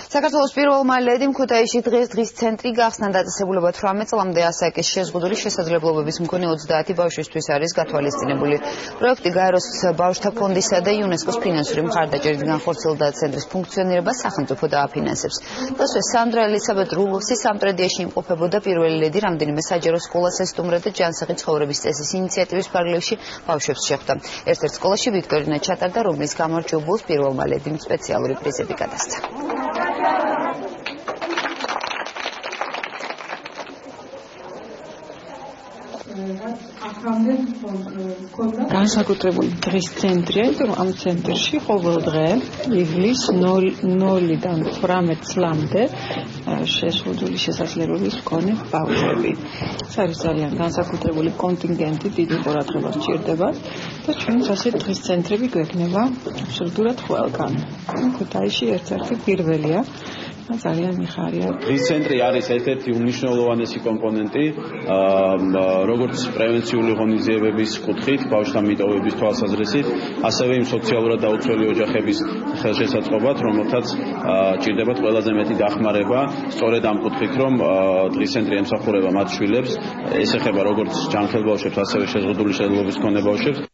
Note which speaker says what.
Speaker 1: საქართველოს პირველმა ლედიმ ქუთაისში დღის ცენტრი გახსნა დაწესებულება 18 წლამდე ასაკის შეზღუდული შესაძლებლობების მქონე 30 ბავშვისთვის არის გათვალისწინებული. პროექტი გაეროს ბავშვთა ფონდისა და იუნესკოს ფინანსური მხარდაჭერით განხორციელდა ცენტრის ფუნქციონირებას სახელმწიფო დააფინანსებს. დასვე სანდრა ელისაბედ რულოვსი სამტრედიაში იმყოფებოდა პირველი ლედი რამდენიმე საჯარო სკოლას ესტუმრა და ჯანსაღი ცხოვრების წესის ინიციატივის პარალელში ბავშვებს შეხვდა. ერთ-ერთ სკოლაში ვიქტორინა ჩატარდა, რომლის გამარჯვებულს პირველმა ლედიმ სპეციალური პრიზები გადასცა.
Speaker 2: განსაკუთრებული დღის ცენტრია, იმიტომ ამ ცენტრში ყოველ დღე ივლის 0-დან 18 წლამდე შეზღუდული შესაძლებლობის მქონე ბავშვები. ეს არის ძალიან განსაკუთრებული კონტინგენტი, დიდი ყურადღება სჭირდება და ჩვენც ასე დღის ცენტრები გვექნება აბსოლუტურად ყველგან. ქუთაისში ერთ-ერთი პირველია. ძალიან მიხარია.
Speaker 3: დღის ცენტრი არის ერთ-ერთი უმნიშვნელოვანესი კომპონენტი, როგორც პრევენციული ღონისძიებების კუთხით, ბავშვთა მიტოვების თვალსაზრისით, ასევე იმ სოციალურად დაუცველი ოჯახების ხელშესაწყობად, რომელთაც ჭირდებათ ყველაზე მეტი დახმარება, სწორედ ამ კუთხით, რომ დღის ცენტრი ემსახურება მათ შვილებს, ეს ეხება როგორც ჯანმრთელ ბავშვებს, ასევე შეზღუდული შესაძლებლობის მქონე ბავშვებს.